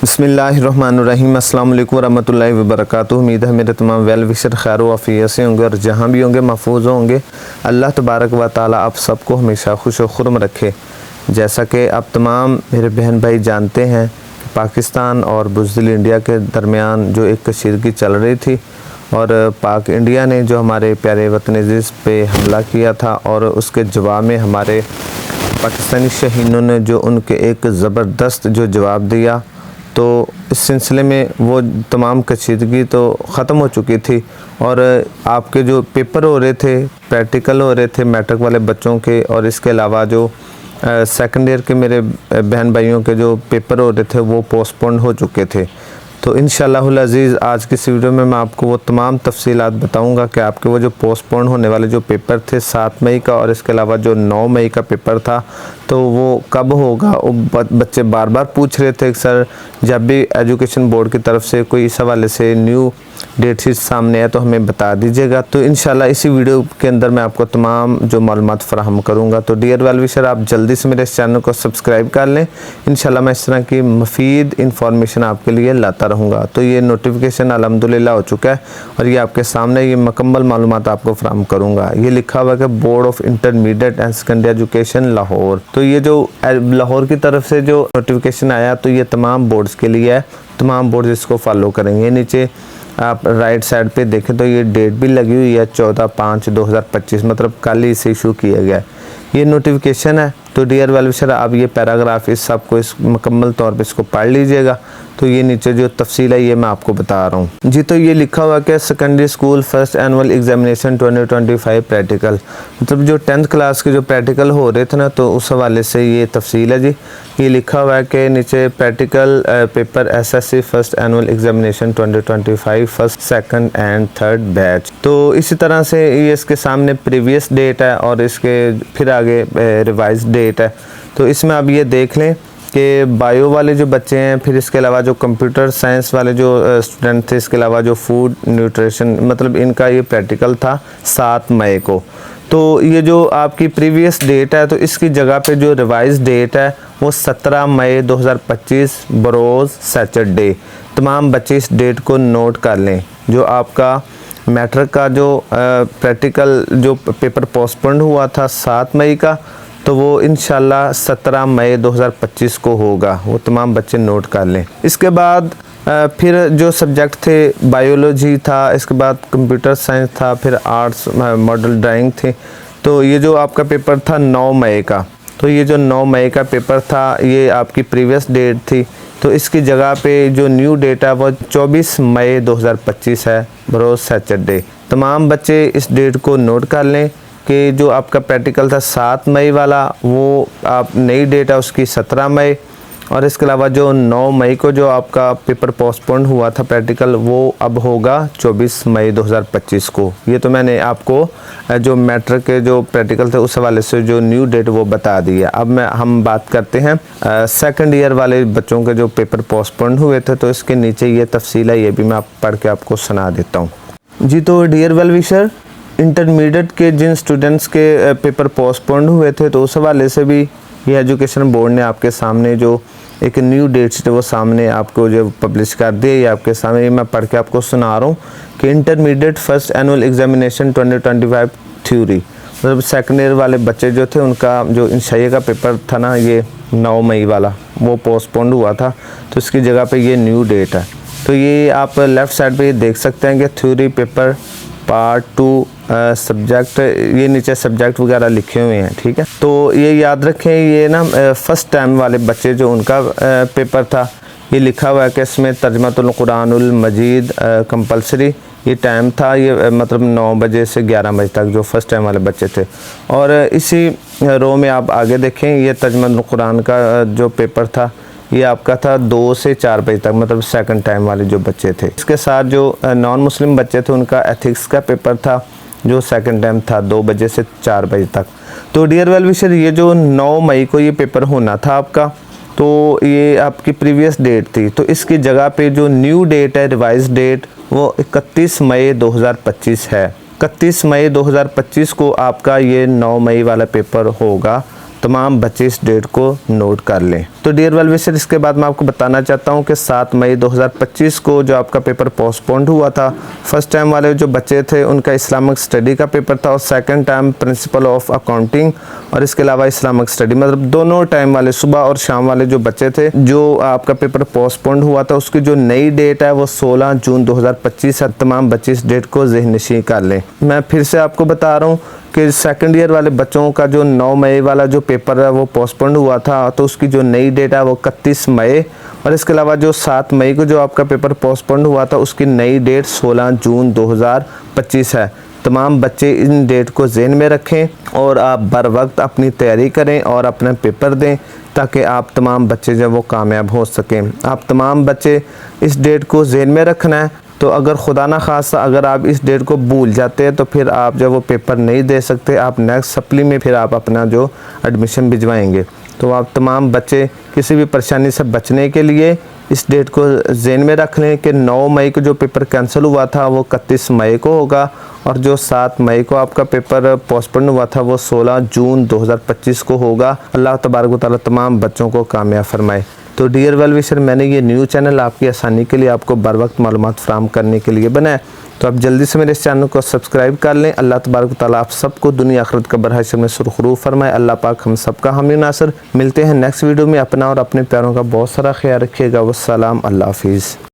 बिस्मिल्लाहिर्रहमानिर्रहीम अस्सलाम वालेकुम वरहमतुल्लाहि वबरकातुहू। उम्मीद है मेरे तमाम वेल विशर खैर वाफ़ियत से होंगे और जहाँ भी होंगे महफूज होंगे। अल्लाह तबारक व तआला आप सबको हमेशा खुश व खुर्म रखे। जैसा कि आप तमाम मेरे बहन भाई जानते हैं कि पाकिस्तान और बुज़दिल इंडिया के दरमियान जो एक कशीदगी चल रही थी और पाक इंडिया ने जो हमारे प्यारे वतन अज़ीज़ पे हमला किया था और उसके जवाब में हमारे पाकिस्तानी शहीनों ने जो उनके एक ज़बरदस्त जो जवाब दिया, तो इस सिलसिले में वो तमाम कशीदगी तो ख़त्म हो चुकी थी और आपके जो पेपर हो रहे थे, प्रैक्टिकल हो रहे थे मैट्रिक वाले बच्चों के, और इसके अलावा जो सेकंड ईयर के मेरे बहन भाइयों के जो पेपर हो रहे थे वो पोस्टपोन हो चुके थे। तो इंशाअल्लाहुल अज़ीज़ आज की इस वीडियो में मैं आपको वो तमाम तफसीलात बताऊंगा कि आपके वो जो पोस्टपोन होने वाले जो पेपर थे 7 मई का और इसके अलावा जो 9 मई का पेपर था तो वो कब होगा। बच्चे बार बार पूछ रहे थे कि सर जब भी एजुकेशन बोर्ड की तरफ से कोई इस हवाले से न्यू डेट शीट सामने है तो हमें बता दीजिएगा। तो इंशाल्लाह इसी वीडियो के अंदर मैं आपको तमाम जो मालूमात फराहम करूँगा। तो डियर वेल विशर, आप जल्दी से मेरे इस चैनल को सब्सक्राइब कर लें। इंशाल्लाह मैं इस तरह की मुफीद इंफॉर्मेशन आपके लिए लाता रहूँगा। तो ये नोटिफिकेशन अल्हम्दुलिल्लाह हो चुका है और ये आपके सामने ये मुकम्मल मालूमात आपको फराहम करूँगा। ये लिखा हुआ है कि board of intermediate and secondary education Lahore. तो ये जो लाहौर की तरफ से जो नोटिफिकेशन आया तो ये तमाम बोर्ड्स के लिए है, तमाम बोर्ड्स इसको फॉलो करेंगे। नीचे आप राइट साइड पे देखें तो ये डेट भी लगी हुई है 14/5/2025, मतलब कल ही इसे इशू किया गया है। ये नोटिफिकेशन है। तो डियर वेल विशर, आप ये पैराग्राफ इस सबको इस मुकम्मल तौर पे इसको पढ़ लीजिएगा। तो ये नीचे जो तफसील है ये मैं आपको बता रहा हूँ जी। तो ये लिखा हुआ कि secondary school first annual examination 2025 practical, मतलब जो 10th क्लास के जो प्रैक्टिकल हो रहे थे ना, तो उस हवाले से ये तफसील है जी। ये लिखा हुआ है कि नीचे practical paper SSC first annual examination 2025 first second and third batch. तो इसी तरह से ये इसके सामने प्रीवियस डेट है और इसके फिर आगे रिवाइज डेट है। तो इसमें आप ये देख लें कि बायो वाले जो बच्चे हैं, फिर इसके अलावा जो कंप्यूटर साइंस वाले जो स्टूडेंट थे, इसके अलावा जो फूड न्यूट्रिशन, मतलब इनका ये प्रैक्टिकल था 7 मई को। तो ये जो आपकी प्रीवियस डेट है तो इसकी जगह पे जो रिवाइज डेट है वो 17 मई 2025 बरोज़ सैटरडे। तमाम बच्चे इस डेट को नोट कर लें। जो आपका मैट्रिक का जो प्रैक्टिकल जो पेपर पोस्टपोन्ड हुआ था 7 मई का, तो वो इंशाल्लाह 17 मई 2025 को होगा। वो तमाम बच्चे नोट कर लें। इसके बाद फिर जो सब्जेक्ट थे बायोलॉजी था, इसके बाद कंप्यूटर साइंस था, फिर आर्ट्स मॉडल ड्राइंग थे। तो ये जो आपका पेपर था 9 मई का, तो ये जो 9 मई का पेपर था ये आपकी प्रीवियस डेट थी। तो इसकी जगह पे जो न्यू डेट है वो 24 मई 2025 है बरोज़ सैटरडे। तमाम बच्चे इस डेट को नोट कर लें कि जो आपका प्रैक्टिकल था 7 मई वाला वो आप नई डेट है उसकी 17 मई, और इसके अलावा जो 9 मई को जो आपका पेपर पोस्टपोन्ड हुआ था प्रैक्टिकल वो अब होगा 24 मई 2025 को। ये तो मैंने आपको जो मैट्रिक के जो प्रैक्टिकल थे उस हवाले से जो न्यू डेट वो बता दी है। अब हम बात करते हैं सेकंड ईयर वाले बच्चों के जो पेपर पोस्टपोन्ड हुए थे। तो इसके नीचे ये तफसील है, ये भी मैं पढ़ के आपको सुना देता हूँ जी। तो डियर वेल विशर, इंटरमीडिएट के जिन स्टूडेंट्स के पेपर पोस्टपोन्ड हुए थे तो उस हवाले से भी ये एजुकेशन बोर्ड ने आपके सामने जो एक न्यू डेट शीट वो सामने आपको जो पब्लिश कर दी है। ये आपके सामने मैं पढ़ के आपको सुना रहा हूँ कि intermediate first annual examination 2025 theory, मतलब सेकेंड ईयर वाले बच्चे जो थे उनका जो इंशाइया का पेपर था ना ये 9 मई वाला वो पोस्टपोन्ड हुआ था। तो इसकी जगह पे ये न्यू डेट है। तो ये आप लेफ़्ट साइड पे ये देख सकते हैं कि थ्योरी पेपर पार्ट 2 सब्जेक्ट, ये नीचे सब्जेक्ट वगैरह लिखे हुए हैं, ठीक है। तो ये याद रखें, ये ना फर्स्ट टाइम वाले बच्चे जो उनका पेपर था ये लिखा हुआ है कि इसमें तर्जुमातुल कुरानुल मजीद कंपलसरी ये टाइम था, ये मतलब 9 बजे से 11 बजे तक जो फर्स्ट टाइम वाले बच्चे थे। और इसी रो में आप आगे देखें ये तर्जुमातुल कुरान का जो पेपर था ये आपका था 2 से 4 बजे तक, मतलब सेकंड टाइम वाले जो बच्चे थे। इसके साथ जो नॉन मुस्लिम बच्चे थे उनका एथिक्स का पेपर था जो सेकंड टाइम था 2 बजे से 4 बजे तक। तो डियर वेल विशर, ये जो 9 मई को ये पेपर होना था आपका, तो ये आपकी प्रीवियस डेट थी। तो इसकी जगह पे जो न्यू डेट है रिवाइज डेट वो 31 मई 2025 है। 31 मई 2025 को आपका ये 9 मई वाला पेपर होगा तमाम बच्चे इस डेट को नोट कर लें। तो डियर वेल विशर, इसके बाद मैं आपको बताना चाहता हूँ कि 7 मई 2025 को जो आपका पेपर पोस्टपोन्ड हुआ था, फर्स्ट टाइम वाले जो बच्चे थे उनका इस्लामिक स्टडी का पेपर था और second time principle of accounting और इसके अलावा इस्लामिक स्टडी, मतलब दोनों टाइम वाले सुबह और शाम वाले जो बच्चे थे जो आपका पेपर पोस्टपोन्ड हुआ था, उसकी जो नई डेट है वो 16 जून 2025 है। तमाम बच्चे इस डेट को ज़हननशीं कर लें। मैं फिर से आपको बता रहा हूँ कि सेकंड ईयर वाले बच्चों का जो 9 मई वाला जो पेपर है वो पोस्टपोन्ड हुआ था, तो उसकी जो नई डेट है वो 31 मई, और इसके अलावा जो 7 मई को जो आपका पेपर पोस्टपोन्ड हुआ था उसकी नई डेट 16 जून 2025 है। तमाम बच्चे इन डेट को ज़हन में रखें और आप बर वक्त अपनी तैयारी करें और अपना पेपर दें ताकि आप तमाम बच्चे जो वो कामयाब हो सकें। आप तमाम बच्चे इस डेट को ज़हन में रखना है। तो अगर खुदा ना खास्ता अगर आप इस डेट को भूल जाते हैं तो फिर आप जब वो पेपर नहीं दे सकते, आप नेक्स्ट सप्ली में फिर आप अपना जो एडमिशन भिजवाएंगे। तो आप तमाम बच्चे किसी भी परेशानी से बचने के लिए इस डेट को ज़हन में रख लें कि 9 मई को जो पेपर कैंसिल हुआ था वो 31 मई को होगा और जो 7 मई को आपका पेपर पोस्टपोन हुआ था वो 16 जून 2025 को होगा। अल्लाह तबारक व तआला तमाम बच्चों को कामयाब फरमाए। तो डियर वेल विशर, मैंने ये न्यू चैनल आपकी आसानी के लिए आपको बर वक्त मालूमात फ़राहम करने के लिए बनाया, तो आप जल्दी से मेरे इस चैनल को सब्सक्राइब कर लें। अल्लाह तबारक व तआला आप सबको दुनिया आखिरत का बरहशर में सुरखरू फरमाए। अल्लाह पाक हम सबका हामी नासर। मिलते हैं नेक्स्ट वीडियो में। अपना और अपने प्यारों का बहुत सारा ख्याल रखिएगा। वस्सलाम, अल्लाह हाफिज़।